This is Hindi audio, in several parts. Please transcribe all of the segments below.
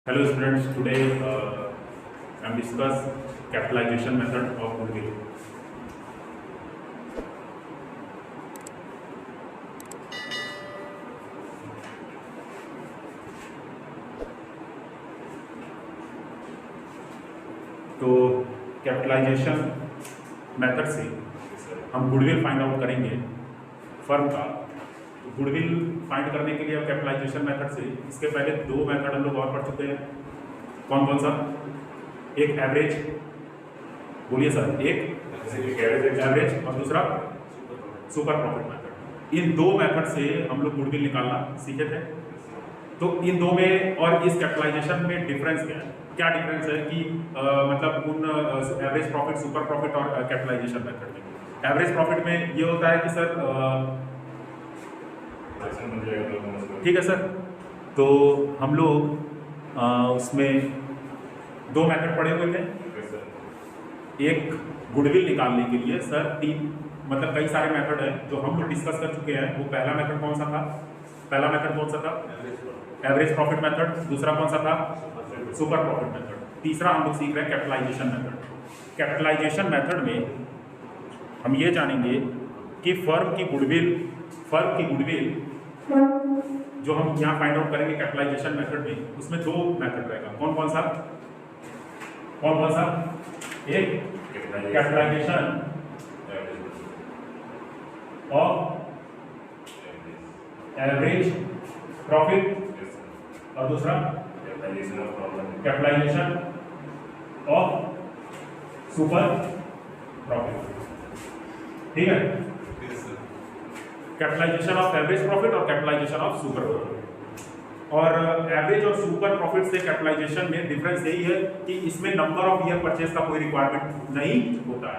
Hello students, today I'm discuss capitalization method of goodwill. तो कैपिटलाइजेशन मेथड से हम गुडविल फाइंड आउट करेंगे फर्म का। तो गुडविल फाइंड करने के लिए अब कैपिटलाइजेशन मेथड से इसके पहले दो मेथड हम लोग और पढ़ चुके हैं। कौन कौन सा? एक एवरेज, बोलिए सर, एक एवरेज और दूसरा सुपर प्रॉफिट मेथड। इन दो मेथड से हम लोग गुडविल निकालना सीखे थे। तो इन दो में और इस कैपिटलाइजेशन में डिफरेंस क्या है? क्या डिफरेंस है कि मतलब उन एवरेज प्रॉफिट, सुपर प्रॉफिट और कैपिटलाइजेशन मेथड में? एवरेज प्रॉफिट में ये होता है कि सर ठीक है सर, तो हम लोग उसमें दो मेथड पढ़े हुए थे। एक गुडविल निकालने के लिए सर मतलब कई सारे मेथड है जो हम लोग डिस्कस कर चुके हैं। वो पहला मेथड कौन सा था? पहला मेथड कौन सा था? Average profit method. दूसरा कौन सा था? Super profit method. तीसरा हम लोग सीख रहे हैं कैपिटलाइजेशन मेथड। कैपिटलाइजेशन मेथड में हम ये जानेंगे कि फर्म की गुडविल जो हम यहाँ फाइंड आउट करेंगे कैपिटलाइजेशन मेथड में, उसमें दो मेथड रहेगा। कौन कौन सा? एक कैपिटलाइजेशन ऑफ एवरेज प्रॉफिट और दूसरा कैपिटलाइजेशन ऑफ सुपर प्रॉफिट। ठीक है, कैपिटलाइजेशन ऑफ एवरेज प्रॉफिट और कैपिटलाइजेशन ऑफ सुपर प्रॉफिट। और एवरेज और सुपर प्रॉफिट से कैपिटलाइजेशन में डिफरेंस यही है कि इसमें नंबर ऑफ ईयर परचेज का कोई रिक्वायरमेंट नहीं होता है।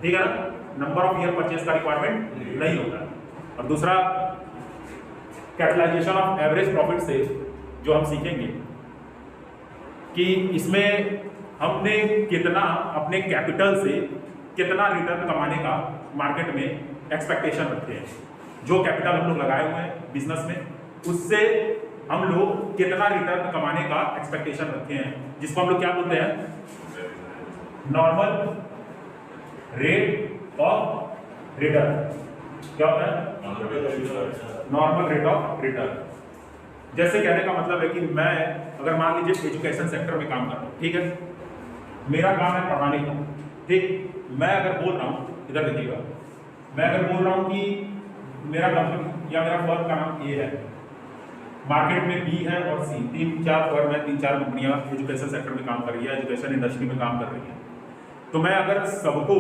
ठीक है ना, नंबर ऑफ ईयर परचेज का रिक्वायरमेंट नहीं होता है। और दूसरा कैपिटलाइजेशन ऑफ एवरेज प्रॉफिट से जो हम सीखेंगे कि इसमें हमने कितना अपने कैपिटल से कितना रिटर्न कमाने का मार्केट में एक्सपेक्टेशन रखते हैं। जो कैपिटल हम लोग लगाए हुए हैं बिजनेस में, उससे हम लोग कितना रिटर्न कमाने का एक्सपेक्टेशन रखते हैं, जिसको हम लोग क्या बोलते हैं? Normal rate of return. क्या होता है? Normal rate of return. जैसे कहने का मतलब है कि मैं अगर मान लीजिए एजुकेशन सेक्टर में काम कर रहा हूँ, ठीक है, मेरा काम है पढ़ाने का। ठीक, मैं अगर बोल रहा हूँ, इधर देखिएगा, मैं अगर बोल रहा हूँ कि मेरा कंपनी या मेरा फर्म का नाम ए है, मार्केट में बी है और सी, तीन चार फर्म है, तीन चार कंपनियां एजुकेशन सेक्टर में काम कर रही है, एजुकेशन इंडस्ट्री में काम कर रही है। तो मैं अगर सबको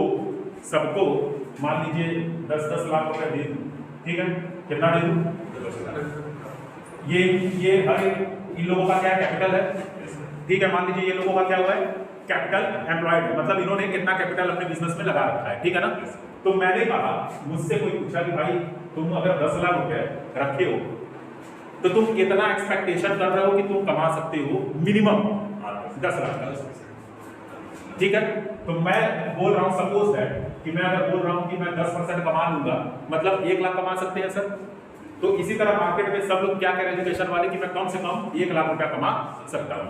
मान लीजिए 10-10 लाख रुपए दे दूँ, ठीक है, कितना दे दूँ? ये हर इन लोगों का क्या कैपिटल है? ठीक है, मान लीजिए ये लोगों का क्या हुआ है? कैपिटल एम्प्लॉयड है, मतलब इन्होंने कितना कैपिटल अपने बिजनेस में लगा रखा है। ठीक है ना, तो मैंने कहा, मुझसे कोई पूछा कि भाई तुम अगर 10 लाख रुपए रखे हो तो तुम कितना एक्सपेक्टेशन कर रहे हो कि तुम कमा सकते हो? मिनिमम 10 लाख का। ठीक है, तो मैं बोल रहा हूँ सपोज दैट कि मैं अगर बोल रहा हूँ कि मैं 10% कमा लूंगा, मतलब 1 लाख कमा सकते हैं सर। तो इसी तरह मार्केट में सब लोग क्या कह रहे हैं एजुकेशन वाले कि मैं कम से कम 1 लाख रुपया कमा सकता हूँ।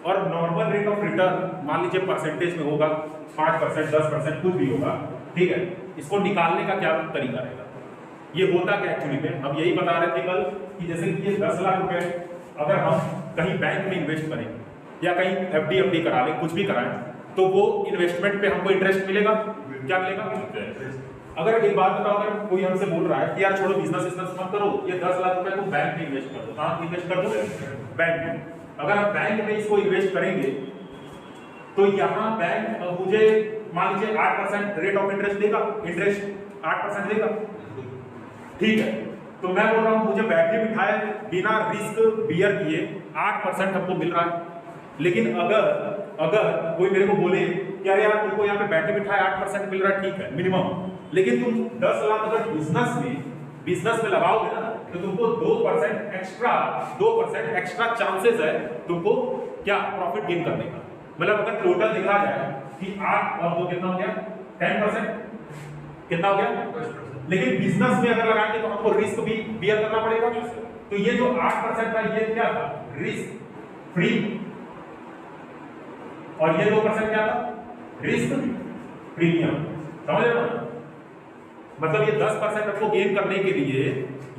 और नॉर्मल रेट ऑफ रिटर्न मान लीजिए परसेंटेज में होगा, 5%, 10%, कुछ भी होगा। ठीक है, इसको निकालने का क्या तरीका रहेगा? ये होता क्या एक्चुअली में, हम यही बता रहे थे कल कि जैसे कि ये 10 लाख रुपए अगर हम कहीं बैंक में इन्वेस्ट करें या कहीं एफडी करा लें, कुछ भी कराएं, तो वो इन्वेस्टमेंट पे हमको इंटरेस्ट मिलेगा। क्या मिलेगा? अगर एक बात बताओ, अगर कोई हमसे बोल रहा है कि यार छोड़ो बिजनेस मत करो, ये 10 लाख रुपए तुम बैंक में इन्वेस्ट कर दो। कहाँ इन्वेस्ट कर दो? बैंक में। अगर आप बैंक में इसको इन्वेस्ट करेंगे तो यहाँ बैंक मुझे मान लीजिए 8% रेट ऑफ इंटरेस्ट देगा, इंटरेस्ट 8% देगा। ठीक है, तो मैं बोल रहा हूँ मुझे बैठे बिठाए बिना रिस्क बियर किए 8% हमको मिल रहा है। लेकिन अगर कोई मेरे को बोले कि अरे यार तुमको यहाँ पे बैठे बिठाए 8% मिल रहा है, ठीक है मिनिमम, लेकिन तुम 10 लाख अगर बिजनेस में लगाओगे ना, तो तुमको 2% एक्स्ट्रा चांसेस है तुमको क्या प्रॉफिट गेन करने का। मतलब अगर टोटल देखा जाए कि 8 और 2 कितना हो गया? 10%। कितना हो गया? लेकिन बिजनेस में अगर लगाएंगे तो हमको रिस्क भी बियर करना पड़ेगा। तो ये जो 8% था ये क्या था? रिस्क। फ्री, और ये 2% क्या था, रिस्क प्रीमियम। समझ रहे हो? मतलब ये 10% हमको गेन करने के लिए,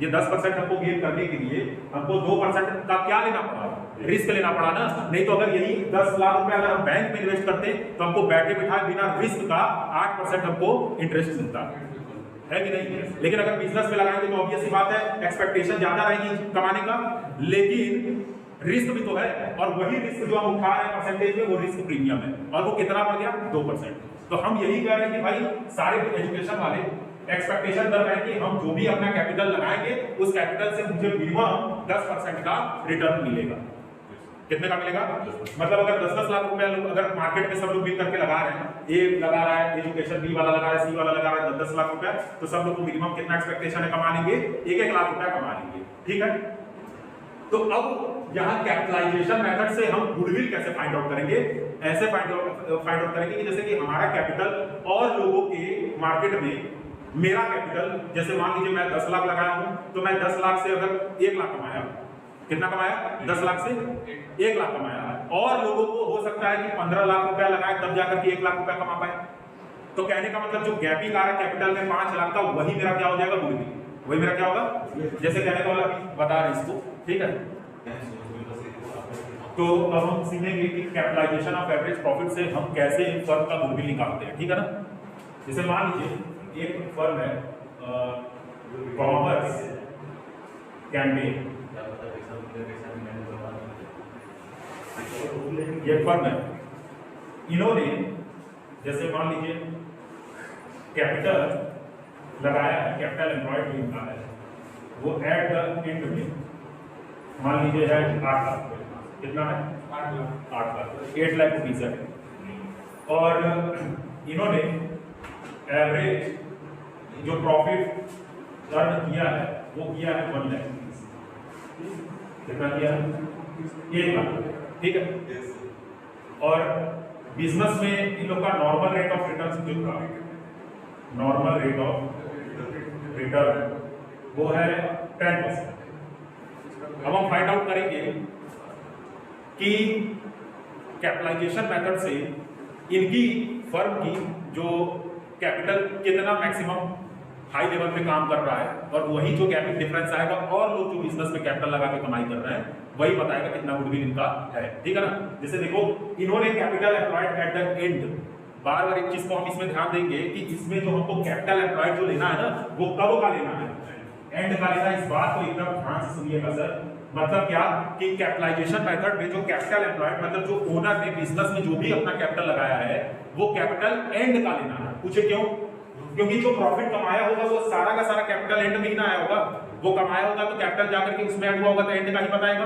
ये 10% हमको गेन करने के लिए हमको 2% का क्या लेना पड़ा, रिस्क लेना पड़ा ना। नहीं तो अगर यही 10 लाख रुपए अगर हम बैंक में इन्वेस्ट करते तो हमको बैठे बिठाए बिना रिस्क का 8% हमको इंटरेस्ट मिलता है कि नहीं। लेकिन अगर बिजनेस में लगाएंगे तो ऑब्वियस सी बात है, एक्सपेक्टेशन ज्यादा रहेगी कमाने का, लेकिन रिस्क भी तो है, और वही रिस्क जो हम उठा रहे हैं परसेंटेज में, वो रिस्क प्रीमियम है, और वो कितना बढ़ गया, 2%। तो हम यही कह रहे हैं कि भाई सारे एजुकेशन वाले एक्सपेक्टेशन कर रहे हैं कि हम जो भी अपना कैपिटल लगाएंगे उस कैपिटल से मुझे मिनिमम 10% का रिटर्न मिलेगा। कितने का मिलेगा? मतलब अगर 10-10 लाख रुपए अगर मार्केट में सब लोग मिल करके लगा रहे हैं, ए लगा रहा है एजुकेशन, बी वाला लगा रहा है, सी वाला लगा रहा है 10-10 लाख रुपए, तो सब लोग को मिनिमम कितना एक्सपेक्टेशन है कमा लेंगे, 1-1 लाख रुपया कमा लेंगे। ठीक है, तो अब यहाँ कैपिटलाइजेशन मेथड से हम गुडविल कैसे फाइंड आउट करेंगे? ऐसे फाइंड आउट करेंगे कि जैसे कि हमारा कैपिटल और लोगों के मार्केट में, मेरा कैपिटल जैसे मान लीजिए मैं 10 लाख लगाया हूं, तो मैं 10 लाख से अगर 1 लाख कमाया, कितना कमाया, 10 लाख से 1 लाख कमाया, और लोगों को हो सकता है कि 15 लाख रुपया लगाए तब जाकर के 1 लाख रुपया कमा पाए। तो कहने का मतलब जो गैपिंग आ रहा है कैपिटल में 5 लाख का, वही मेरा क्या हो जाएगा, गुडविल। वही मेरा क्या होगा, जैसे कहने का वाला बता रहे इसको। ठीक है, तो अब हम सीखेंगे कि कैपिटलाइजेशन ऑफ एवरेज प्रॉफिट से हम कैसे फर्म का गुडविल निकालते हैं। ठीक है ना, जैसे मान लीजिए एक फर्म है कॉमर्स कैंटीन, ये फर्म है, इन्होंने जैसे मान लीजिए कैपिटल लगाया है, कैपिटल एम्प्लॉयड भी इनका है, वो एट द एंड में मान लीजिए है 8 लाख, कितना है, 8 लाख, 8 लाख रुपीज है, और इन्होंने एवरेज जो प्रॉफिट अर्न किया है वो किया है 1 लाख, कितना किया है, 1 लाख। ठीक है, और बिजनेस में इन लोग का नॉर्मल रेट ऑफ रिटर्न कितना, नॉर्मल रेट ऑफ रिटर्न वो है 10%। अब हम फाइंड आउट करेंगे कि कैपिटलाइजेशन मेथड से इनकी फर्म की जो कैपिटल कितना मैक्सिमम हाई लेवल पे काम कर रहा है, और वही जो गैपिंग डिफरेंस आएगा और लोग जो बिजनेस में कैपिटल लगा के कमाई कर रहे हैं वही बताएगा कितना गुडविल इनका है। ठीक है ना, जैसे देखो इन्होंने capital employed at the end, बार बार एक चीज को हम इसमें ध्यान देंगे कि इसमें जो हमको कैपिटल एम्प्लॉयड जो लेना है ना, वो कब का लेना है, एंड का लेना है। इस बात को एकदम ध्यान से सुनिएगा सर। मतलब क्या कि कैपिटलाइजेशन मेथड में जो कैपिटल एम्प्लॉयड मतलब जो ओनर ने बिजनेस में जो भी अपना कैपिटल लगाया है वो कैपिटल एंड का लेना है। पूछे क्यों? क्योंकि जो प्रॉफिट कमाया होगा वो सारा का सारा कैपिटल एंड में ही ना आया होगा, वो कमाया होगा तो कैपिटल जाकर के उसमें ऐड हुआ होगा तो एंड का ही बताएगा।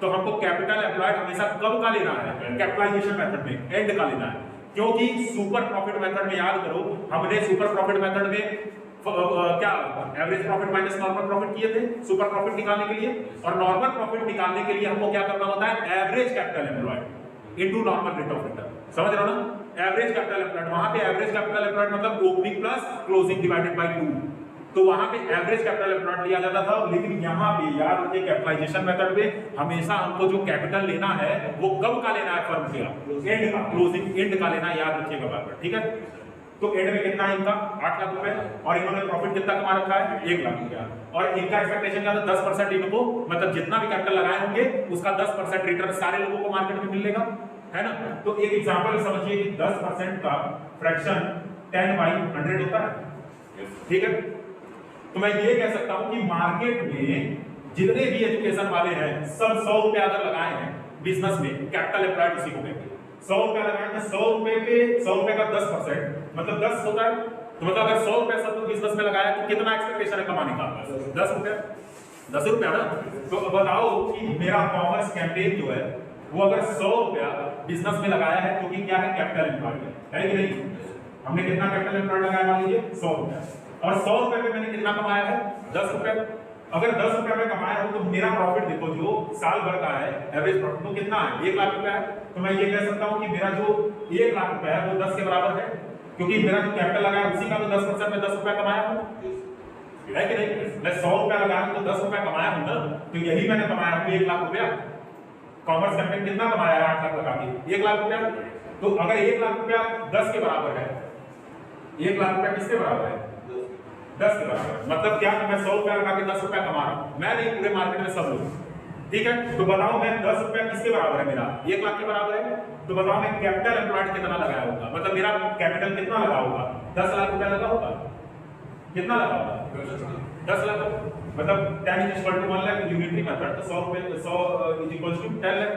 तो हमको कैपिटल एम्प्लॉयड हमेशा कब का लेना है, कैपिटलाइजेशन मेथड में एंड का लेना है। क्योंकि सुपर प्रॉफिट मेथड में याद करो, हमने सुपर प्रॉफिट मेथड में क्या average profit minus normal profit किए थे सुपर प्रॉफिट निकालने के लिए, और नॉर्मल प्रॉफिट निकालने के लिए हमको क्या करना होता है, average capital employed into normal rate of return. समझ रहे हो ना, एवरेज कैपिटल एम्प्लॉयड, वहां पे एवरेज कैपिटल एम्प्लॉयड मतलब opening plus closing divided by 2, तो वहां पे एवरेज कैपिटल एम्प्लॉयड लिया जाता था। लेकिन यहाँ पे याद रखिए कैपिटलाइजेशन मेथड में हमेशा हमको जो कैपिटल लेना है वो कब का लेना है, फर्म का एंड का, क्लोजिंग एंड का लेना, याद रखिएगा बार बार। ठीक है, तो एंड में कितना है इनका 8 लाख रुपए, और इन्होंने प्रॉफिट कितना कमा रखा है 1 लाख रुपया, और इनका एक्सपेक्टेशन क्या था 10% इनको, मतलब जितना भी कैपिटल लगाए होंगे उसका 10% रिटर्न सारे लोगों को मार्केट में मिलेगा, है ना। तो एक एग्जांपल समझिए कि 10% का फ्रैक्शन 10/100 होता है। ठीक है, तो मैं ये कह सकता हूं कि मार्केट में जितने भी एजुकेशन वाले हैं सब 100 रुपए अगर लगाए हैं बिजनेस में, कैपिटल एम्प्लॉयड उसी को कहते हैं। 100 रुपए लगाए तो 100 रुपए पे 100 रुपए का 10% मतलब 10 होता है। तो मतलब अगर 100 रुपए सब बिजनेस में लगाया तो कितना एक्सपेक्टेशन है कमाने का, 10 रुपए, 10 रुपया ना। तो बताओ कि मेरा कॉमर्स कैंपेन जो है वो अगर 100 रुपया बिजनेस में लगाया है, क्योंकि क्या है कैपिटल एम्प्लॉयड है कि नहीं, हमने कितना कैपिटल एम्प्लॉयड लगाया मान लीजिए 100 रुपया, और 100 रुपए पे मैंने कितना कमाया है 10 रुपए। अगर 10 रुपए में कमाया हो तो मेरा प्रॉफिट देखो जो साल भर का है एवरेज प्रॉफिट तो कितना है 1 लाख रुपया है। तो मैं ये कह सकता हूं कि मेरा जो 1 लाख रुपया है वो 10 के बराबर है, क्योंकि मेरा जो कैपिटल लगाया उसी का तो 10% में 10 रुपया कमाया हूं, है कि नहीं। मैं 100 रुपया लगाया तो 10 रुपया कमाया हूं ना, तो यही मैंने कमाया हूं 1 लाख रुपया। कॉमर्स कंपनी कितना कमाया है 8 लाख लगा के? 1 लाख रुपया। तो अगर 1 लाख रुपया 10 के बराबर है, 1 लाख रुपया किसके बराबर है? 10 के बराबर। मतलब क्या कि मैं 100 रुपया लगा के 10 रुपया कमा रहा हूं, मैं नहीं, पूरे मार्केट में सब लोग। ठीक है, तो बताओ मैं 10 रुपया किसके बराबर है? मेरा 1 लाख के बराबर है। तो बताओ मैं कैपिटल एम्प्लॉयड कितना लगाया होगा, मतलब मेरा कैपिटल कितना लगा होगा? 10 लाख रुपया लगा होगा। कितना लगा होगा? 10 लाख। मतलब 10 is equal to 1 lakh unitary method, तो 100 is equal to 10 लाख।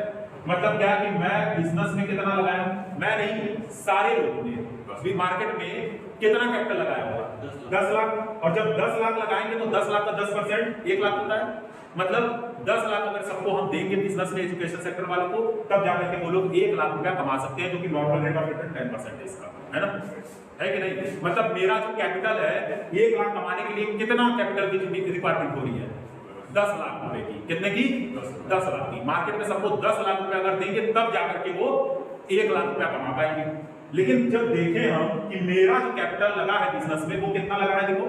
मतलब क्या कि मैं बिजनेस में कितना लगाया? मैं नहीं, सारे लोगों ने भी मार्केट में कितना कैपिटल लगाया होगा? 10 लाख। और जब 10 लाख लगाएंगे तो 10 लाख का 10% 1 लाख होता है। मतलब 10 लाख अगर सबको हम देंगे बिजनेस में, एजुकेशन सेक्टर वालों को, तब जाकर के वो लोग 1 लाख रुपया कमा सकते हैं, जो कि नॉर्मल रेट ऑफ रिटर्न 10% है इसका, है ना? है कि नहीं? मतलब मेरा जो कैपिटल है 1 लाख कमाने के लिए कितना कैपिटल की रिक्वायरमेंट हो रही है? 10 लाख रुपए की। कितने की? 10 लाख की। मार्केट में सबको 10 लाख रुपए अगर देंगे तब जाकर के वो 1 लाख रुपया कमा पाएंगे। लेकिन जब देखें हम कि मेरा जो कैपिटल लगा है बिजनेस में, वो कितना लगा है? देखो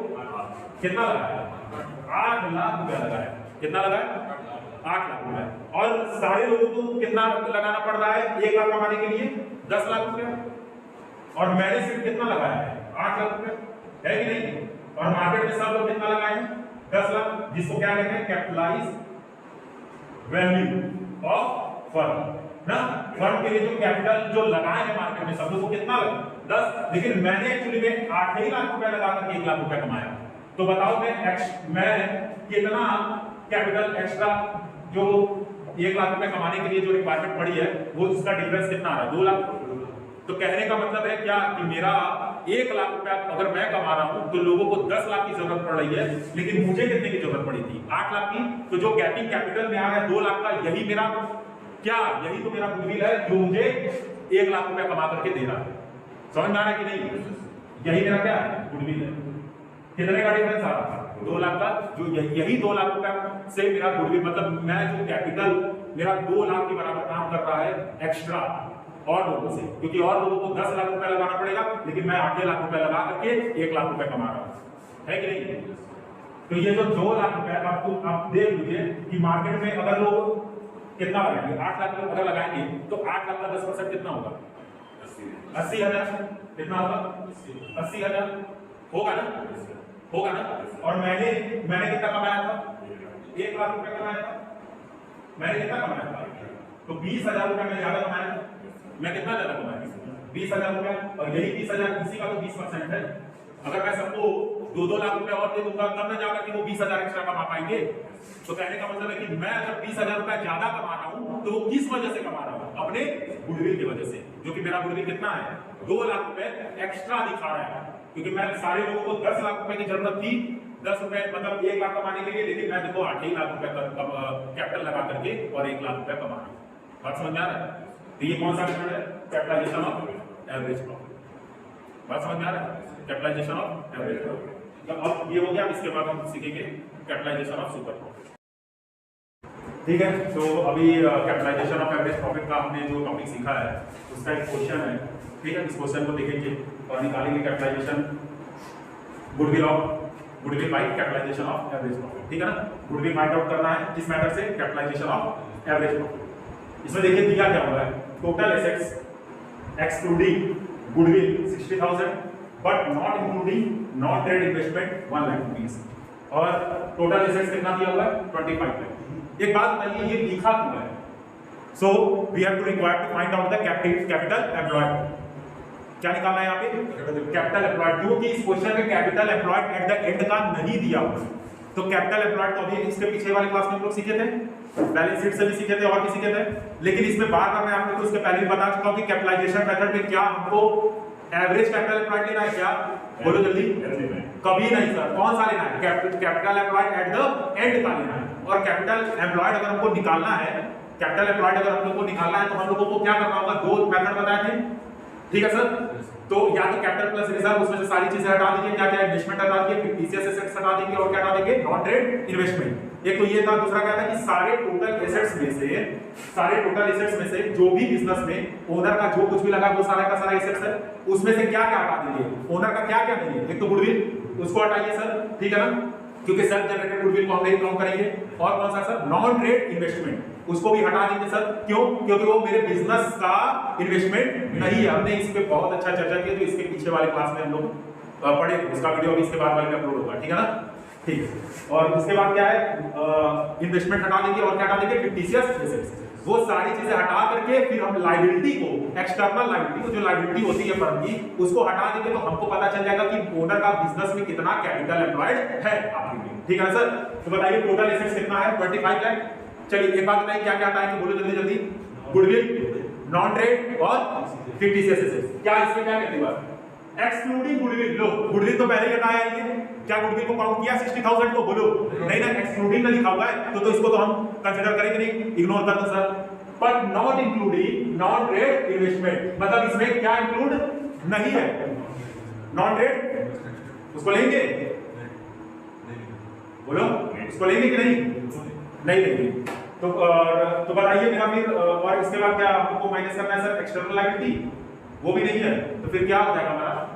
कितना लगा है? 8 लाख रुपया लगा है। कितना लगा है? 8 लाख रुपया। और सारे लोगों को कितना लगाना पड़ रहा है 1 लाख कमाने के लिए? 10 लाख रुपया। और मैंने सिर्फ कितना लगाया है? 8 लाख रुपया, है कि नहीं? और मार्केट में सब लोग कितना लगाए हैं? 10 लाख, जिसको क्या कहते हैं? कैपिटलाइज वैल्यू ऑफ फर्म ना। फर्म के लिए जो कैपिटल जो लगाए हैं मार्केट में सब लोग को कितना लगा? 10। लेकिन मैंने एक्चुअली में 8 ही लाख रुपया लगा करके 1 लाख रुपया कमाया। तो बताओ मैं कितना कैपिटल एक्स्ट्रा जो 1 लाख रुपया कमाने के लिए जो रिक्वायरमेंट पड़ी है, वो उसका डिफरेंस कितना आ रहा है? 2 लाख। तो कहने का मतलब है क्या कि मेरा 1 लाख रुपया अगर मैं कमा रहा हूं तो लोगों को 10 लाख की जरूरत पड़ रही है, लेकिन मुझे कितने की जरूरत पड़ी थी? 8 लाख की। तो जो गैपिंग कैपिटल में आ रहा है 2 लाख का, यही मेरा क्या, यही तो मेरा गुडविल है जो मुझे 1 लाख रुपया कमा करके दे रहा है। समझ में आ रहा है कि नहीं? यही मेरा क्या है? गुडविल है। कितने का डिफरेंस आ रहा था? 2 लाख का। जो यही 2 लाख रुपया से मेरा गुडविल, मतलब मैं जो कैपिटल मेरा 2 लाख के बराबर काम कर रहा है एक्स्ट्रा और लोगों से, क्योंकि और लोगों को 10 लाख रुपया लगाना पड़ेगा, लेकिन मैं 8 लाख रुपया लगा करके 1 लाख रुपया कमा रहा हूं, है कि नहीं? तो ये जो 2 लाख रुपया आप देख लीजिए कि मार्केट में अगर लोग कितना लगाएंगे? 8 लाख अगर लगाएंगे तो 8 लाख का 10% कितना होगा? 80,000। कितना होगा? 80,000 होगा ना? होगा ना? और मैंने कितना कमाया था? 1 लाख रुपया कमाया था। मैंने कितना कमाया था? तो 20,000 रुपया मैं ज्यादा कमाया था। मैं कितना ज्यादा कमाया? 20,000 रुपया। और यही 20,000 किसी का तो 20% है। अगर मैं सबको 2-2 लाख रुपया और दे दूंगा तब ना जाकर के वो 20,000 एक्स्ट्रा कमा पाएंगे। तो कहने का मतलब है कि मैं अगर 20,000 रुपया ज्यादा कमा रहा हूं तो वो किस वजह से कमा रहा हूं? अपने गुडविल की वजह से, जो कि मेरा गुडविल कितना है? 2 लाख रुपए एक्स्ट्रा दिखा रहा है, क्योंकि मैं सारे लोगों को 10 लाख रुपए की जरूरत थी, 10 रुपए मतलब 1 लाख कमाने के लिए, लेकिन मैं देखो 8 लाख रुपए कैपिटल लगा करके और 1 लाख रुपया कमा रहा हूं। बात समझ में आ रहा है? तो ये कौन सा मेथड है? Capitalisation of average profit. बात समझ में आ रहा है? Capitalisation of average profit. तो अब ये हो गया। इसके बाद हम सीखेंगे कैपिटलाइजेशन ऑफ सुपर प्रॉफिट। ठीक है, तो अभी कैपिटलाइजेशन ऑफ एवरेज प्रॉफिट का हमने जो टॉपिक सीखा है उसका एक क्वेश्चन है। ठीक है, इस क्वेश्चन को देखेंगे और निकालेंगे capitalisation goodwill by capitalisation of average profit. ठीक है ना? गुडविल फाइंड आउट करना है किस मेथड से? Capitalisation of average profit. इसमें देखिए दिया क्या हुआ है? Total assets excluding goodwill 60,000 but not including non trade investment 1 lakh rupees. और टोटल एसेट्स कितना दिया हुआ है? 25 लाख। एक बात बताइए, ये लिखा क्यों है? So we have to require to find out the capital employed. क्या निकालना है यहाँ पे? कैपिटल एम्प्लॉयड, जो कि इस क्वेश्चन में capital employed at the and का नहीं दिया हुआ। तो कैपिटल एम्प्लॉयड तो अभी इसके पीछे वाले क्लास में हम लोग सीखे थे, बैलेंस शीट से भी सीखे थे और भी सीखे थे, लेकिन इसमें बार बार मैं आपको इसके पहले भी बता चुका हूं कि कैपिटलाइजेशन मेथड में क्या हमको एवरेज कैपिटल एम्प्लॉयड लेना है? क्या बोलो जल्दी? कभी नहीं सर। कौन सा लेना है? Capital employed at the and का लेना है। और कैपिटल एम्प्लॉयड अगर हमको निकालना है, कैपिटल एम्प्लॉयड अगर हम लोग को निकालना है तो हम लोगों को क्या करना होगा? 2 मेथड बताए थे। ठीक है सर? तो या तो कैपिटल प्लस रिजर्व, उसमें से सारी चीजें हटा दीजिए, क्या क्या इन्वेस्टमेंट हटा दीजिए, फिर टीसीएस एसेट्स हटा देंगे और क्या हटा देंगे? Non trade investment. एक तो ये था, दूसरा क्या था कि सारे टोटल एसेट्स में से जो भी बिजनेस में ओनर का जो कुछ भी लगा वो सारा का सारा एसेट्स है, उसमें से क्या क्या हटा दीजिए? ओनर का क्या क्या नहीं है? एक तो गुडविल, उसको हटाइए सर। ठीक है ना? क्योंकि सेल्फ जनरेटेड गुडविल को हम नहीं काउंट करेंगे। और कौन सा सर? Non trade investment. उसको भी हटा देंगे सर। क्यों? क्योंकि वो मेरे बिजनेस का इन्वेस्टमेंट नहीं है। हमने इस पे बहुत अच्छा चर्चा की, तो इसके पीछे वाले क्लास में हम लोग पढ़े थे, उसका वीडियो अभी इसके बाद वाले में अपलोड होगा, ठीक है ना। ठीक है, और उसके बाद क्या है, इन्वेस्टमेंट हटा देंगे और क्या हटा देंगे, फिक्टिशियस एसेट्स। वो सारी चीजें हटा करके फिर हम लायबिलिटी को, एक्सटर्नल लायबिलिटी को, जो लायबिलिटी होती है फर्म की, उसको हटा देंगे तो हमको पता चल जाएगा कि ओनर का बिजनेस में कितना कैपिटल एम्प्लॉयड है आपके, ठीक है सर। तो बताइए टोटल एसेट्स कितना है, 25 लाख। चलिए एक बात बताइए क्या क्या हटाएंगे, बोलो जल्दी जल्दी। गुडविल, नॉन ट्रेड और फिक्टिशियस एसेट्स। क्या इसमें क्या कहती है, एक्सक्लूडिंग गुडविल। लो गुडविल तो पहले ही हटाया है, क्या गुडविल को काउंट किया 60,000 को, बोलो नहीं ना, एक्सक्लूडिंग ना लिखा हुआ है तो इसको तो हम कंसीडर करेंगे नहीं, इग्नोर कर दो sir. But not including non trade investment, मतलब इसमें क्या इंक्लूड नहीं है, नॉन ट्रेड, उसको लेंगे, बोलो उसको लेंगे कि नहीं लेंगे। तो बताइए मेरा फिर, और इसके बाद क्या हमको माइनस करना है सर, एक्सटर्नल लायबिलिटी, वो भी नहीं है, तो फिर क्या हो जाएगा हमारा,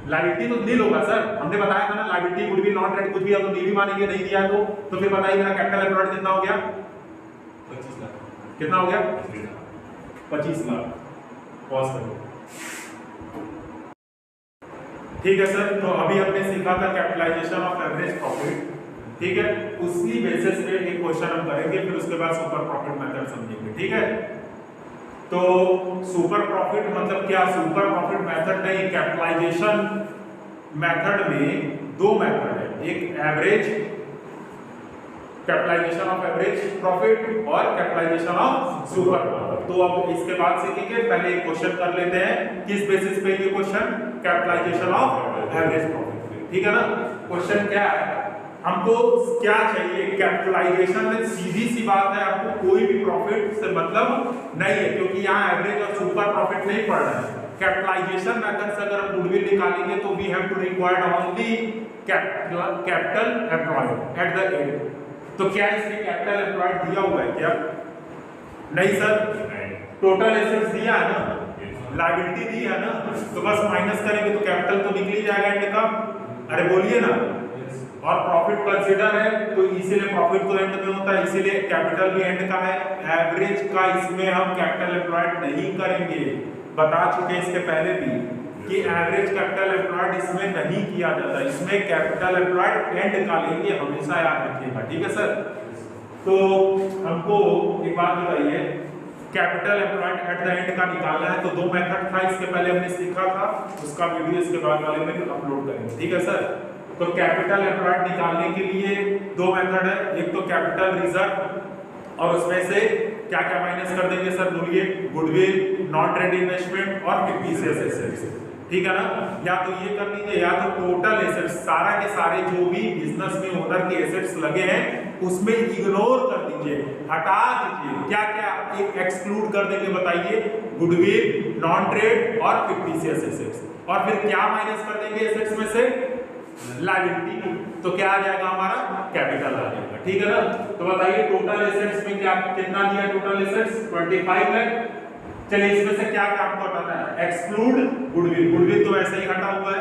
लायबिलिटी तो नील होगा सर। हमने बताया था ना, लायबिलिटी गुडविल नॉन ट्रेड कुछ भी है तो नील ही मानेंगे, नहीं दिया तो फिर बताइए मेरा कैपिटल एम्प्लॉयड कितना हो गया, 25 लाख। कितना हो गया, 25 लाख। पॉज करो, ठीक है सर। तो अभी हमने सीखा था कैपिटलाइजेशन ऑफ एवरेज प्रॉफिट, ठीक है। उसी बेसिस पे एक क्वेश्चन हम करेंगे, फिर उसके बाद सुपर प्रॉफिट मेथड समझेंगे, ठीक है। तो सुपर प्रॉफिट मतलब क्या, सुपर प्रॉफिट मेथड नहीं, कैपिटलाइजेशन मेथड में दो मेथड है, एक average capitalisation of average profit और कैपिटलाइजेशन ऑफ सुपर प्रॉफिट। तो अब इसके बाद सीखेंगे, पहले एक क्वेश्चन कर लेते हैं, किस बेसिस पे ये question, capitalisation of average profit, ठीक है ना। क्वेश्चन क्या है, हमको क्या चाहिए, कैपिटलाइजेशन में सीधी सी बात है, आपको कोई भी प्रॉफिट से मतलब नहीं है, क्योंकि यहाँ एवरेज और सुपर प्रॉफिट नहीं पढ़ रहे हैं। कैपिटलाइजेशन मेथड से अगर हम गुडविल निकालेंगे तो we have to required only capital employed at the end. तो क्या इसमें कैपिटल एम्प्लॉयड दिया हुआ है क्या, नहीं सर। टोटल एसेट्स दिया है ना, लायबिलिटी दी है ना, तो बस माइनस करेंगे तो कैपिटल तो निकल ही जाएगा एंड का, अरे बोलिए ना। और प्रॉफिट कंसीडर है तो इसीलिए प्रॉफिट तो एंड में होता है, इसीलिए कैपिटल भी एंड का है। एवरेज का इसमें हम कैपिटल एम्प्लॉयड नहीं करेंगे, बता चुके इसके पहले भी कि एवरेज कैपिटल एम्प्लॉयड इसमें नहीं किया जाता, इसमें कैपिटल एम्प्लॉयड एंड का लेंगे, हमेशा याद रखिएगा, ठीक है सर। तो हमको एक बात बताइए, capital employed at the and का निकालना है तो दो मेथड था, इसके पहले हमने सीखा था, उसका वीडियो इसके बाद वाले में अपलोड करेंगे, ठीक है सर। तो कैपिटल एम्प्लॉयड निकालने के लिए दो मेथड है, एक तो कैपिटल रिजर्व और उसमें से क्या क्या माइनस कर देंगे सर, बोलिए, गुडविल, नॉन ट्रेड इन्वेस्टमेंट और फिक्टिशियस एसेट्स, ठीक है ना। या तो ये कर लीजिए, या तो टोटल एसेट्स, सारा के सारे जो भी बिजनेस में ओनर के एसेट्स लगे हैं उसमें इग्नोर कर दीजिए, हटा दीजिए, क्या क्या एक्सक्लूड कर देंगे बताइए, गुडविल, नॉन ट्रेड और फिक्टिशियस एसेट्स, और फिर क्या माइनस कर देंगे एसेट्स में से, लायबिलिटी, तो क्या आ जाएगा हमारा, कैपिटल आ जाएगा, ठीक है ना। तो बताइए टोटल एसेट्स में क्या कितना दिया, टोटल एसेट्स 25 लाख। चलिए इसमें से क्या क्या आपको हटाना है, एक्सक्लूड गुडविल, गुडविल तो वैसे ही हटा हुआ है,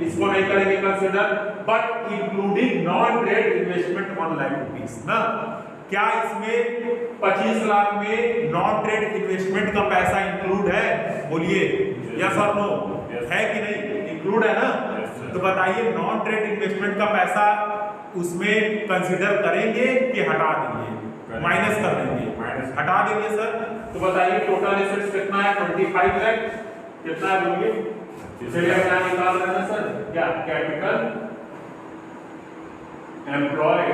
इसको नहीं करेंगे consider, but including non trade investment 1 lakh rupees ना। क्या इसमें 25 लाख में नॉन ट्रेड इन्वेस्टमेंट का पैसा इंक्लूड है, बोलिए यस और नो, है कि नहीं, इंक्लूड है ना। तो बताइए नॉन ट्रेड इन्वेस्टमेंट का पैसा उसमें कंसीडर करेंगे कि हटा देंगे, माइनस कर देंगे, हटा देंगे सर। तो बताइए टोटल एसेट्स कितना है, 25 लाख, कितना है बोलिए, चलिए क्या निकाल रहे हैं सर, क्या capital employed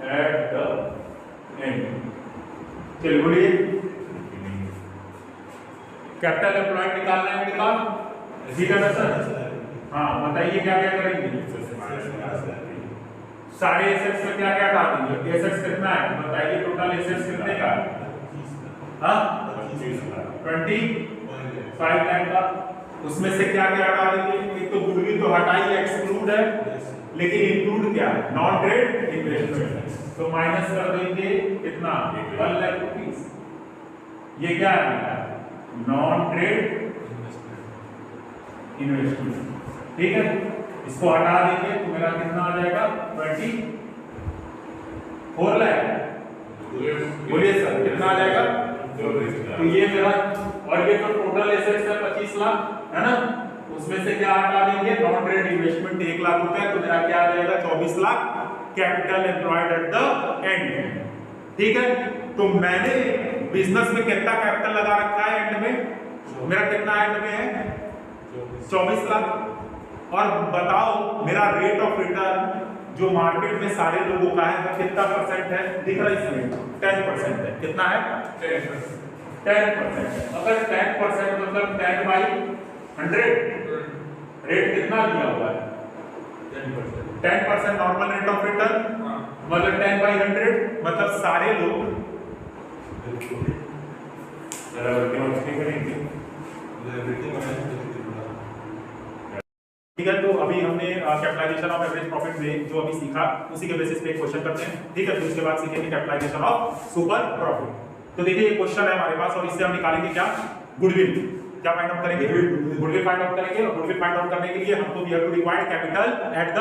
at the and, चलिए बोलिए, कैपिटल एम्प्लॉयड निकालना है, निकाल, ठीक है ना सर। हाँ बताइए क्या क्या करेंगे, सारे एसेट्स में क्या क्या हटा देंगे, एसेट्स कितना है बताइए, टोटल एसेट्स कितने का, हाँ 25 लाख का, उसमें से क्या क्या हटा देंगे, एक तो गुडविल तो हटाइए, एक्सक्लूड है, लेकिन इंक्लूड क्या है, नॉन ट्रेड इन्वेस्टमेंट, तो माइनस कर देंगे कितना, 1 लाख रुपीस। ये क्या है, नॉन ट्रेड इन्वेस्टमेंट, ठीक है। इसको हटा देंगे तो मेरा कितना आ जाएगा, 4 लाख, बोलिए सर कितना आ जाएगा? तो ये मेरा, और ये तो टोटल एसेट्स है 25 लाख है ना, उसमें से क्या हटा देंगे? नॉन ट्रेड इन्वेस्टमेंट 1 लाख रुपए, तो मेरा क्या आ जाएगा? 24 lakh capital employed at the and. ठीक है, तो मैंने बिजनेस में कितना कैपिटल लगा रखा है एंड में? मेरा कितना एंड में है? 24 लाख। और बताओ मेरा रेट ऑफ रिटर्न जो मार्केट में सारे लोगों का है कितना परसेंट है? दिख रहा है इसमें 10% है। कितना है? 10%। अगर 10% मतलब 10/100, रेट कितना दिया हुआ है? 10% नॉर्मल रेट ऑफ रिटर्न, मतलब 10/100 मतलब सारे लोग ठीक है। तो अभी हमने कैपिटलाइजेशन ऑफ एवरेज प्रॉफिट में जो अभी सीखा उसी के बेसिस पे एक क्वेश्चन करते हैं। ठीक है, फिर उसके बाद सीखेंगे कैपिटलाइजेशन ऑफ सुपर प्रॉफिट। तो देखिए ये क्वेश्चन है हमारे पास, और इससे हम निकालेंगे क्या? गुडविल। क्या फाइंड आउट करेंगे? गुडविल फाइंड आउट करेंगे। और गुडविल फाइंड आउट करने के लिए हमको we have to divide capital at the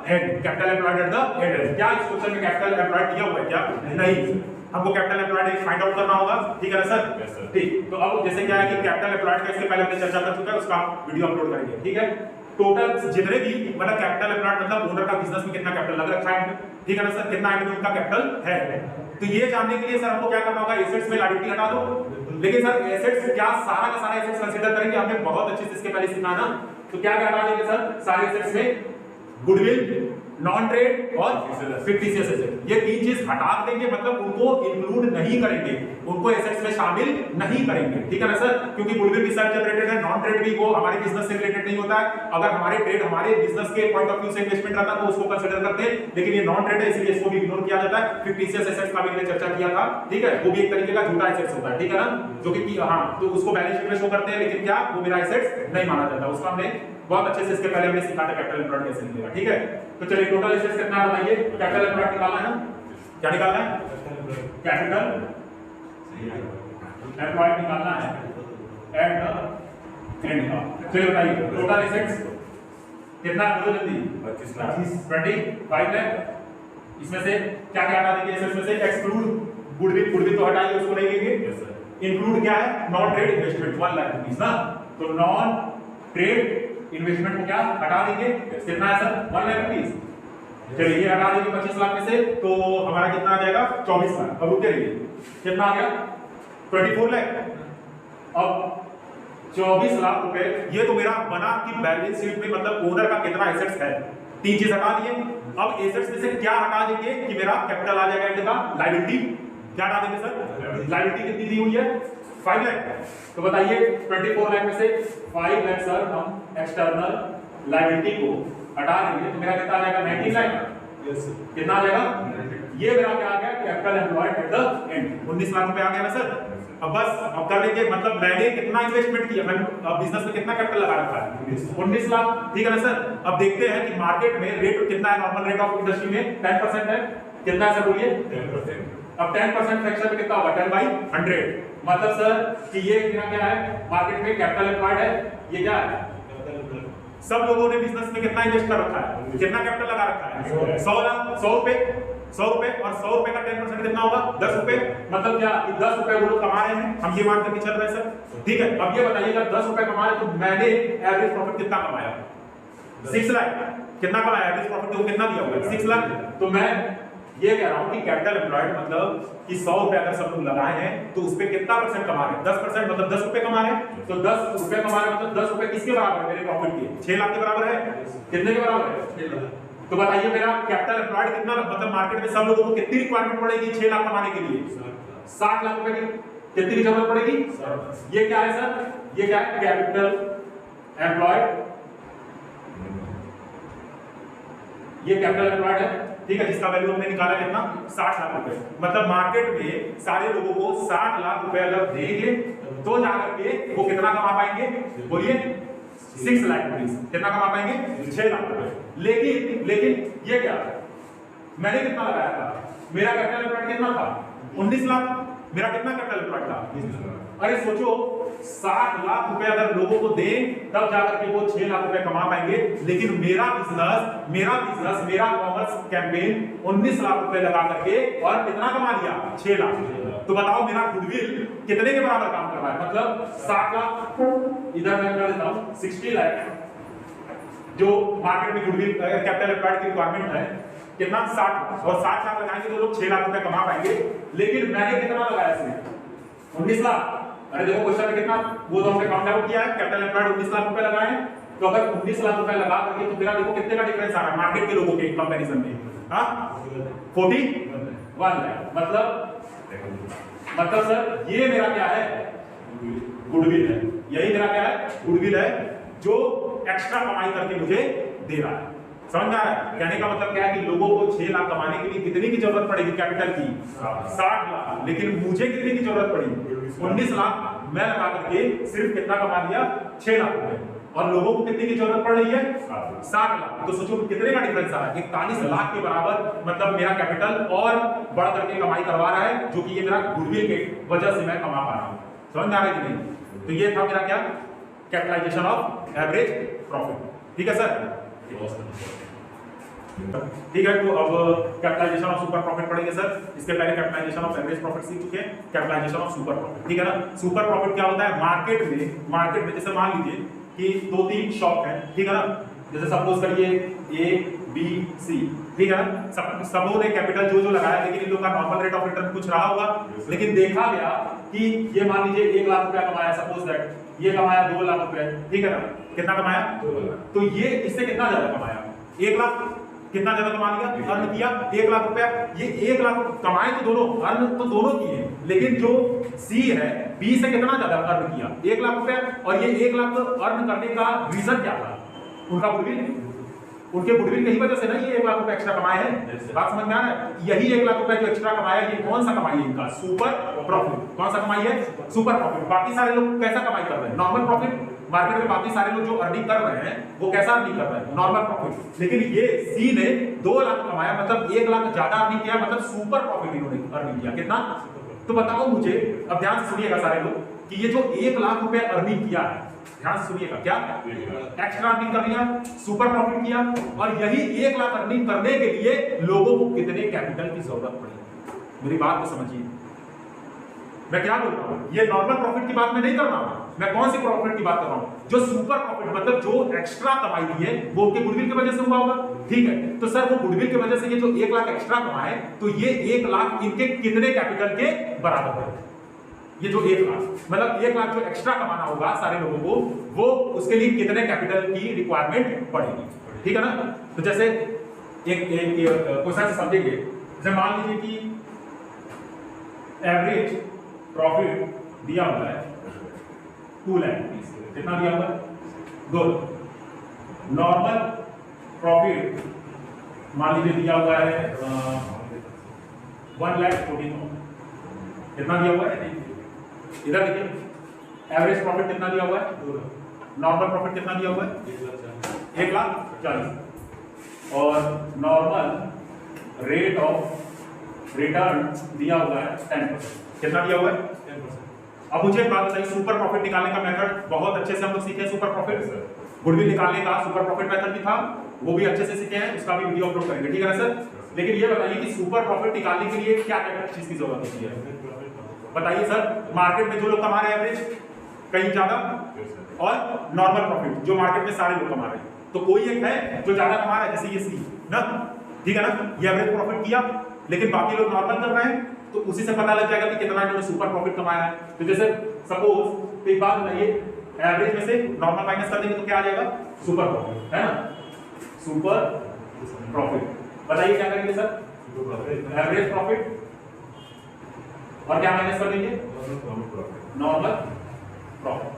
head, capital employed at the head. क्या इस क्वेश्चन में कैपिटल एम्प्लॉयड दिया हुआ है क्या? नहीं, हमको कैपिटल एम्प्लॉयड फाइंड आउट करना होगा। ठीक है ना सर? ठीक। तो अब जैसे क्या है कि कैपिटल एम्प्लॉयड का इसके पहले हमने चर्चा कर चुका है, उसका वीडियो अपलोड करेंगे। ठीक है, टोटल जितने भी मतलब कैपिटल एम्प्लॉयड मतलब ओनर का बिजनेस में कितना कैपिटल लग रखा है, ठीक है ना सर? कितना एंड में उनका कैपिटल है। तो ये जानने के लिए सर हमको क्या करना होगा? एसेट्स में लायबिलिटी हटा दो। लेकिन सर एसेट्स क्या सारा का सारा एसेट्स कंसीडर करेंगे? हमने बहुत अच्छे से इसके पहले सीखा ना। तो क्या क्या हटा देंगे सर सारे एसेट्स में? गुडविल, नॉन ट्रेड और फिक्टिशियस एसेट, ये तीन चीज हटा देंगे, मतलब उनको इंक्लूड नहीं करेंगे, उनको एसेट्स में शामिल नहीं करेंगे। ठीक है ना सर? क्योंकि गुडविल भी सेल्फ जनरेटेड है, नॉन ट्रेड भी वो हमारे बिजनेस से रिलेटेड नहीं होता है। अगर हमारे ट्रेड हमारे बिजनेस के पॉइंट ऑफ व्यू से इन्वेस्टमेंट रहता तो उसको कंसीडर करते हैं, लेकिन ये नॉन ट्रेड है इसलिए इसको भी इग्नोर किया जाता है। फिक्टिशियस एसेट्स का भी हमने चर्चा किया था। ठीक है, वो भी एक तरीके का झूठा एसेट्स होता है। ठीक है ना, जो कि हां, तो उसको बैलेंस शीट में शो करते हैं, लेकिन क्या वो मेरा एसेट्स नहीं माना जाता। उसका हमने बहुत अच्छे से इसके पहले हमने सीखा था कैपिटल एम्प्लॉयड कैसे निकलेगा। ठीक है, तो चलिए टोटल एसेट्स कितना है बताइए? कैपिटल एम्प्लॉयड निकालना है ना? क्या निकालना है? कैपिटल एम्प्लॉयड निकालना है एट द एंड का। चलिए बताइए टोटल एसेट्स कितना है? बोलो जल्दी। 25 लाख। इसमें से क्या क्या हटा देंगे? एसेट्स में से एक्सक्लूड गुडविल, गुडविल तो हटाइए, उसको नहीं लेंगे। इंक्लूड क्या है? Non trade investment 1 lakh rupees ना, तो नॉन ट्रेड इन्वेस्टमेंट को क्या हटा देंगे? कितना है सर? 1 लाख रुपीस। चलिए ये हटा देंगे 25 लाख में से, तो हमारा कितना आ जाएगा? 24 लाख। अब रुके रहिए, कितना आ गया? 24 लाख। अब 24 लाख रुपए ये तो मेरा बना कि बैलेंस शीट में मतलब ओनर का कितना एसेट्स है, तीन चीज हटा दिए। अब एसेट्स में से क्या हटा देंगे कि मेरा कैपिटल आ जाएगा? एंड का लायबिलिटी क्या हटा देंगे सर? लायबिलिटी कितनी दी हुई है? 5 लाख। तो बताइए 24 लाख में से 5 लाख सर हम एक्सटर्नल लायबिलिटी को हटा देंगे, तो मेरा कितना आ जाएगा? 19 लाख। कितना आ जाएगा? ये मेरा क्या आ गया? Capital employed at the and 19 lakh रुपए आ गया ना सर? अब बस अब कर लेंगे, मतलब मैंने कितना इन्वेस्टमेंट किया, मैंने बिजनेस में कितना कैपिटल लगा रखा है? 19 लाख। ठीक है ना सर? अब देखते हैं कि मार्केट में रेट कितना है? नॉर्मल रेट ऑफ इंडस्ट्री में 10% है। कितना है सर बोलिए? 10%। अब 10% फ्रैक्शन में कितना होगा? 10/100। मतलब सर कि ये क्या है? मार्केट में कैपिटल एम्प्लॉयड है, ये क्या है? सब लोगों ने बिजनेस में कितना इन्वेस्ट कर रखा है? कितना कैपिटल लगा रखा है? 100 लाख। 100 रुपए और 100 रुपए का 10% कितना होगा? 10 रुपए। मतलब क्या 10 रुपए वो लोग कमा रहे हैं, हम ये मान करके चल रहे हैं सर। ठीक है, अब ये बताइए अगर 10 रुपए कमा रहे तो मैंने एवरेज प्रॉफिट कितना कमाया? 6 लाख। कितना कमाया? एवरेज प्रॉफिट को कितना दिया हुआ है? 6 लाख। तो मैं ये कह रहा हूं कि कैपिटल एम्प्लॉयड मतलब कि 100 रुपए अगर सब लोग लगाए हैं तो उस पे कितना परसेंट कमा रहे हैं? 10% मतलब 10 रुपए कमा रहे हैं। तो 10 रुपए कमा रहे हैं मतलब 10 रुपए किसके बराबर है? मेरे प्रॉफिट के 6 लाख के बराबर है। कितने के बराबर है? 6 लाख। तो बताइए मेरा कैपिटल एम्प्लॉयड कितना, मतलब मार्केट में सब लोगों को कितनी रिक्वायरमेंट पड़ेगी 6 लाख कमाने के लिए? 60 लाख रुपए की कितनी की जरूरत पड़ेगी? ये क्या है सर? ये क्या है? कैपिटल एम्प्लॉयड, ये कैपिटल एम्प्लॉयड है। ठीक है, जिसका वैल्यू हमने निकाला कितना? 60 लाख रुपए। मतलब मार्केट में सारे लोगों को 60 लाख रुपए अगर देंगे तो जाकर के वो कितना कमा पाएंगे? बोलिए 6 लाख रुपीस। कितना कमा पाएंगे? 6 लाख रुपए। लेकिन ये क्या, मैंने कितना लगाया था? मेरा कैपिटल एम्प्लॉयड कितना था? 19 लाख। मेरा कितना कैपिटल एम्प्लॉयड था? अरे सोचो 60 लाख रुपए अगर लोगों को दें तब जाकर के वो 6 लाख रुपए कमा पाएंगे, लेकिन मेरा बिजनेस मेरा कॉमर्स कैंपेन 19 लाख रुपए लगा करके और कितना कमा लिया? 6 लाख। तो बताओ मेरा गुडविल कितने के बराबर काम कर रहा है? मतलब 60 लाख, इधर मैं कर देता हूं 60 लाख जो मार्केट में गुडविल कैपिटल एम्प्लॉयड की रिक्वायरमेंट है, कितना? 60, और 60 लाख लगाएंगे तो लोग 6 लाख रुपए कमा पाएंगे, लेकिन मैंने कितना लगाया इसमें? 19 लाख। अरे देखो क्वेश्चन में कितना वो तो हमने काउंट आउट किया है, कैपिटल एम्प्लॉयड 19 लाख रुपए लगाए हैं, तो अगर 19 लाख रुपए लगा करके तो मेरा देखो कितने का डिफरेंस आ रहा है मार्केट के लोगों के कंपैरिजन में? हां 41 लाख। मतलब सर ये मेरा क्या है? गुडविल है। यही मेरा क्या है? गुडविल है, जो एक्स्ट्रा कमाई करके मुझे दे रहा है। समझ में आ रहा है? कहने का मतलब क्या है कि लोगों को 6 लाख कमाने के लिए कितने की जरूरत पड़ेगी कैपिटल की? 60 लाख। लेकिन मुझे कितने की जरूरत पड़ी? 19 लाख। मैं लगा करके सिर्फ कितना कमा लिया? 6 लाख रुपए। और लोगों को कितने की जरूरत पड़ रही है? 60 लाख। तो सोचो कितने का डिफरेंस आ रहा है? 41 लाख के बराबर। मतलब मेरा कैपिटल और बढ़ करके कमाई करवा रहा है, जो कि ये मेरा गुडविल के वजह से मैं कमा पा रहा हूं। समझ में आ रहा है कि नहीं? तो ये था मेरा क्या? Capitalisation of average profit. ठीक है सर? ठीक है, तो अब कैपिटलाइजेशन ऑफ सुपर प्रॉफिट पढ़ेंगे सर। इसके पहले कैपिटलाइजेशन ऑफ एवरेज प्रॉफिट सीख चुके हैं, कैपिटलाइजेशन ऑफ सुपर प्रॉफिट। ठीक है ना? सुपर प्रॉफिट क्या होता है? मार्केट में जैसे मान लीजिए कि 2-3 शॉप है, ठीक है ना? जैसे सपोज करिए A B C, ठीक है ना? सबों ने कैपिटल जो लगाया, लेकिन इन लोगों का नॉर्मल रेट ऑफ रिटर्न कुछ रहा होगा, लेकिन देखा गया कि ये मान लीजिए 1 लाख रुपया कमाया, सपोज दैट ये कमाया 2 लाख रुपए, ठीक है ना? कितना कमाया? 2 लाख। तो ये इससे कितना ज्यादा कमाया? 1 लाख। कितना ज्यादा कमा लिया? अर्न किया 1 लाख रुपया। ये 1 लाख कमाए तो दोनों, अर्न तो दोनों किए, लेकिन जो सी है बी से कितना ज्यादा अर्न किया? 1 लाख रुपया। और ये 1 लाख अर्न करने का रीजन क्या था? उनका गुडविल। उनके गुडविल की वजह से ना ये 1 लाख रुपए एक्स्ट्रा कमाए हैं। बात समझ में आ रहा है? यही 1 लाख रुपए जो एक्स्ट्रा कमाया, ये कौन सा कमाई है इनका? Super profit. कौन सा कमाई है? Super profit. बाकी सारे लोग कैसा कमाई कर रहे हैं? Normal profit. मार्केट में बाकी सारे लोग जो अर्निंग कर रहे हैं वो कैसा अर्निंग कर रहे हैं? Normal profit. लेकिन ये सी ने 2 लाख कमाया, मतलब 1 लाख ज्यादा अर्निंग किया, मतलब सुपर प्रॉफिट इन्होंने अर्निंग किया। कितना? तो बताओ मुझे, अब ध्यान से सुनिएगा सारे लोग, कि ये जो 1 लाख रुपए अर्निंग किया है, ध्यान से सुनिएगा, क्या एक्स्ट्रा अर्निंग कर लिया, सुपर प्रॉफिट किया, और यही 1 लाख अर्निंग करने के लिए लोगों को कितने कैपिटल की जरूरत पड़ी? मेरी बात को समझिए, मैं क्या बोल रहा हूं? ये नॉर्मल प्रॉफिट की बात मैं नहीं कर रहा हूं। मैं कौन सी प्रॉफिट की बात कर रहा हूं? जो सुपर प्रॉफिट, मतलब जो एक्स्ट्रा कमाई दी है, वो उनके गुडविल की वजह से हुआ होगा। ठीक है, तो सर वो गुडविल की वजह से ये जो 1 लाख एक्स्ट्रा कमाए, तो ये 1 लाख इनके कितने कैपिटल के बराबर है? ये जो 1 लाख, मतलब 1 लाख जो एक्स्ट्रा कमाना होगा सारे लोगों को, वो उसके लिए कितने कैपिटल की रिक्वायरमेंट पड़ेगी? ठीक है ना? तो जैसे एक क्वेश्चन से समझेंगे। जैसे मान लीजिए कि एवरेज प्रॉफिट दिया हुआ है 2 लाख, कितना दिया हुआ है? 2 लाख। नॉर्मल प्रॉफिट मान लीजिए दिया हुआ है 1,40,000। कितना दिया हुआ है? इधर देखिए, एवरेज प्रॉफिट कितना दिया हुआ है? 2 लाख। नॉर्मल प्रॉफिट कितना दिया हुआ है? 1,40,000। और नॉर्मल रेट ऑफ रिटर्न दिया हुआ है 10%। कितना दिया हुआ है? 10%। अब मुझे एक बात बताइए, सुपर प्रॉफिट निकालने का मेथड बहुत अच्छे से हम लोग सीखे। सुपर प्रॉफिट गुडविल निकालने का सुपर प्रॉफिट मेथड भी था, वो भी अच्छे से सीखे हैं, उसका भी वीडियो अपलोड करेंगे। ठीक है ना सर? लेकिन ये बताइए कि सुपर प्रॉफिट निकालने के लिए क्या क्या चीज की जरूरत होती है? बताइए सर। मार्केट में जो लोग कमा रहे हैं एवरेज, कहीं ज्यादा, और नॉर्मल प्रॉफिट जो मार्केट में सारे लोग कमा रहे हैं, तो कोई एक है जो ज्यादा कमा रहा है, जैसे ये सी ना, ठीक है ना? ये एवरेज प्रॉफिट किया, लेकिन बाकी लोग नॉर्मल कर रहे हैं, तो उसी से पता लग जाएगा कि कितना इन्होंने सुपर प्रॉफिट कमाया है। तो जैसे सपोज एक बात बताइए, एवरेज में से नॉर्मल माइनस कर देंगे तो क्या आ जाएगा? सुपर प्रॉफिट, है ना? Super profit. बताइए क्या करेंगे सर? एवरेज प्रॉफिट और क्या माइनस कर देंगे? Normal profit.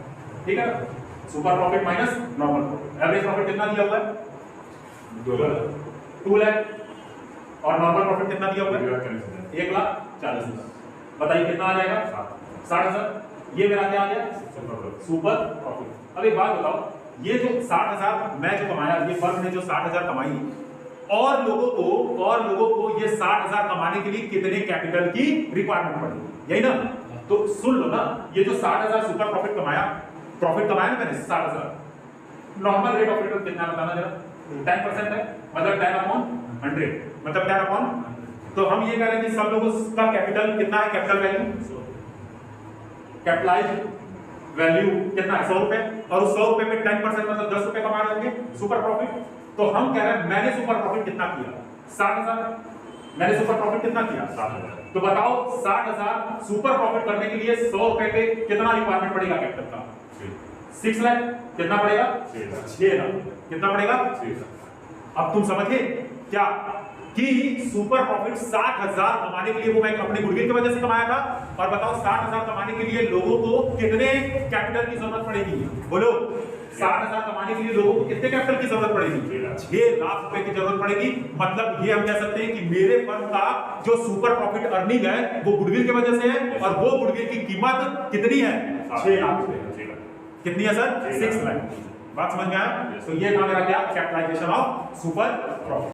ठीक है, super profit minus normal profit. Average profit कितना दिया हुआ है? 2 लाख। और नॉर्मल प्रॉफिट कितना दिया हुआ है? 1,40,000। बताइए कितना आ जाएगा? 60,000। ये मेरा क्या आ गया? Super profit. अब एक बात बताओ, ये जो 60,000 मैं जो कमाया, ये फर्म ने जो 60,000 कमाई, और लोगों को ये 60,000 कमाने के लिए कितने कैपिटल की रिक्वायरमेंट पड़ेगी? यही ना? तो सुन लो ना, ये जो 60,000 सुपर प्रॉफिट कमाया ना मैंने 60,000, नॉर्मल रेट ऑफ रिटर्न कितना बताना जरा? 10% है, मतलब 10/100, मतलब 10/, तो हम ये कह रहे हैं कि सब लोगों का कैपिटल कितना है? कैपिटल वैल्यू, कैपिटलाइज्ड वैल्यू कितना है? 100 रुपए, और उस 100 रुपए पे 10% मतलब 10 रुपए कमा रहे होंगे सुपर प्रॉफिट। तो हम कह रहे हैं मैंने सुपर प्रॉफिट कितना किया? 60,000। मैंने सुपर प्रॉफिट कितना किया? 60,000। तो बताओ 60,000 सुपर प्रॉफिट करने के लिए 100 रुपए पे कितना रिक्वायरमेंट पड़ेगा कैपिटल का? 6 लाख। कितना पड़ेगा? 6 लाख। कितना पड़ेगा? 6 लाख। अब तुम समझे क्या कि सुपर प्रॉफिट 60,000 कमाने के लिए वो मैं अपने गुडविल की वजह से कमाया था। और बताओ 60,000 कमाने के लिए लोगों को कितने कैपिटल की जरूरत पड़ेगी? बोलो, 60,000 कमाने के लिए लोगों को कितने कैपिटल की जरूरत पड़ेगी? 6 लाख रुपए की जरूरत पड़ेगी। मतलब ये हम कह सकते हैं कि मेरे फर्म का जो सुपर प्रॉफिट अर्निंग है वो गुडविल की वजह से है, और वो गुडविल की कीमत कितनी है? 6 लाख रुपए। कितनी है सर? 6 लाख। बात समझ में आया? तो ये था मेरा क्या? Capitalisation of super profit.